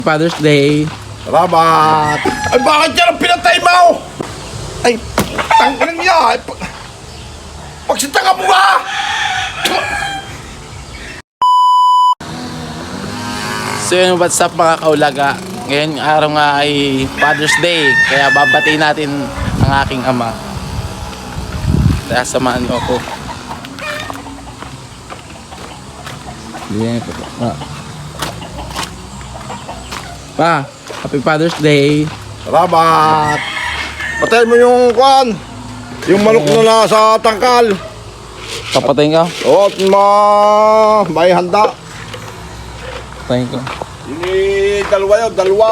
Father's Day. Salamat. Ay, bakit yan ang pinatay mo? Ay, tanggalin niya. Ay, pagsitanga mo ka! So yun, what's up mga kaulaga? Ngayon araw nga ay Father's Day. Kaya babatiin natin ang aking ama. Kaya samahan mo ako. Pa, Happy Father's Day. Salamat. Patayin mo yung kwan. Yung manok na nasa tangkal. Papatayin ka? Oo, may handa. Patayin ko. Yun dalawa yun, dalawa.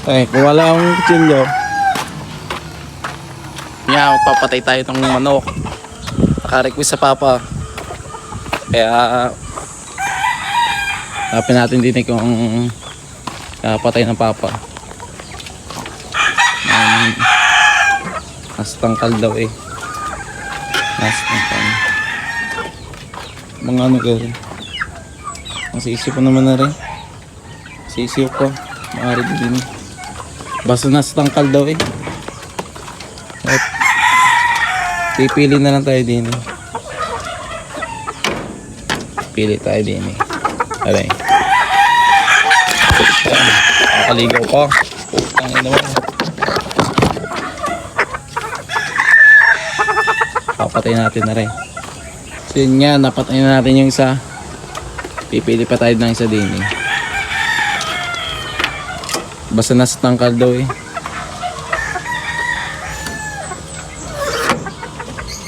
Ay, kung wala akong kutsilyo. Nga, magpapatay tayo ng manok. Naka-request sa papa. Kaya tapin natin din kung patay ng papa. Nasa tangkal daw eh. Nasa tangkal. Mga ano ka rin. Masisip pa naman na rin. Masisip pa. Maaari din. Basta nasa tangkal daw eh. At pipili na lang tayo din eh. Pili tayo din eh. Aray. Nakaligaw pa. Ang ino mo. Papatay natin na rin. So yun nga, napatay na natin yung isa. Pipili pa tayo ng isa din eh. Basta nasa tangkal daw eh.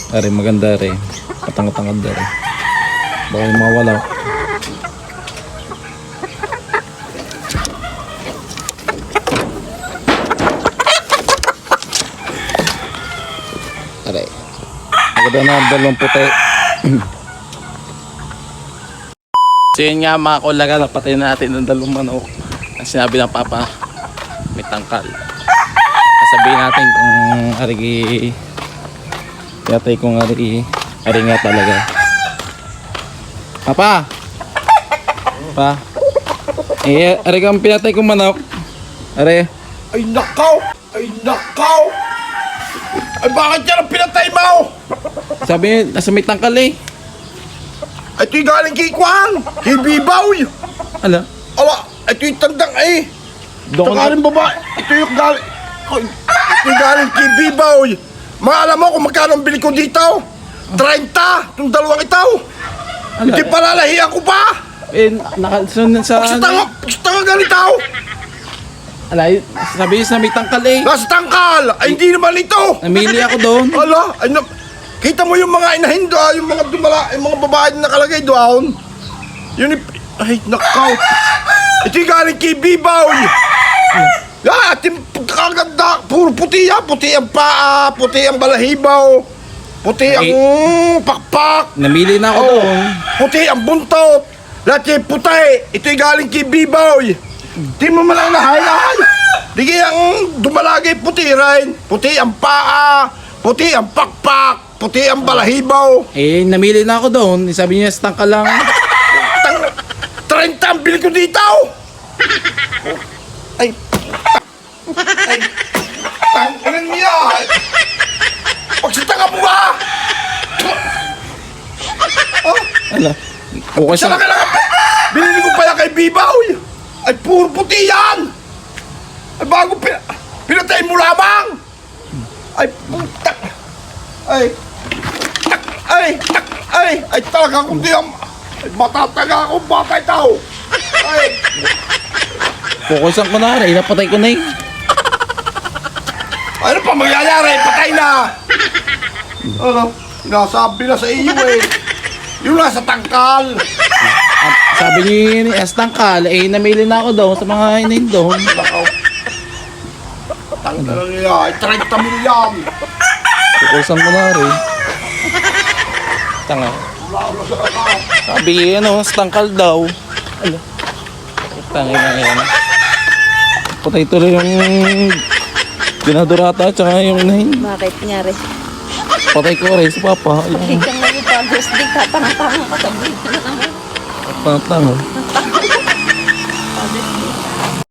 Aray, maganda rin. Patang-tangad daw rin. Baka yung mawala. Aray. Maganda na dalawang puti. So yun nga mga kulaga, napatay natin ng dalawang manok. Ang sinabi ng papa, may tangkal. Sabihin natin kung arigi, yatay kung ari nga talaga. Papa! Pa! Eh, ari kang pinatay kong manok. Ari. Ay, nakaw! Ay, nakaw! Ay, bakit yan ang pinatay mo? Sabi, nasa may tangkal eh. Ay, ito'y galing kay Kwan. Kay Bibaw. Ala? Ala, ito'y tandang eh. Doon Ito galing babae. Ito yung galing. Ito'y galing kay Bibaw. Maalam mo kung magkano ang bili ko dito? 30! Itong dalawang itaw. Ala? Hindi palalahiyan ko pa. Eh, nakasunod sa... Pagsitanga ganito. Ala, sabi sa may tangkal eh. Nasa tangkal. Ay, hindi naman ito. Namili ako doon. Ala, ay, kita mo yung mga inahin doon, yung mga yung mga babae na nakalagay doon. Yun, ay, nakaw. Ito yung galing kay Bibaw. At yung kaganda, puro puti yan. Puti ang paa, puti ang balahibaw, puti ang pakpak. Namili na ako doon. Puti ang buntot. Lahat yung puti. Ito yung galing kay Bibaw. Di mo man lang nahayan. Di kayang dumalagay puti rin. Puti ang paa, puti ang pakpak, puti ang balahibaw. Eh, namili na ako doon. Sabi niya, sa tangkal lang. 30 ang bili ko dito. Ay, ay, tangkalan niya. Pagsitanga mo ka. Oh, Ala. Bukas sana na. ka lang. Binili ko pala kay Bibaw. Ay, puro puti yan. Ay, bago pinatay mo lamang. Ay, putak. Ay, tak, ay, talaga kung di ang, ay, matataga akong batay tao. Ay, Fokusan ko na rin. Napatay ko na eh. ano pa mangyayari? Patay na. Ano? Sinasabi na sa iyo eh. Yung nasa tangkal. At sabi ni tangkal, eh, namili na ako doon sa mga inayin doon. Nakaw. Tangkal niya. Ay, 30 milyon. Fokusan ko na rin. Tanga. Sabi, ano, sa tangkal daw. Ano? Tangin na yan. Patay ito rin yung dinadurata at saka yung inahin. Bakit nangyari? Patay ko rin sa papa. Hindi ka nga yung Father's Day, tatanga-tanga ka sa video na naman. Tanga. Father's Day.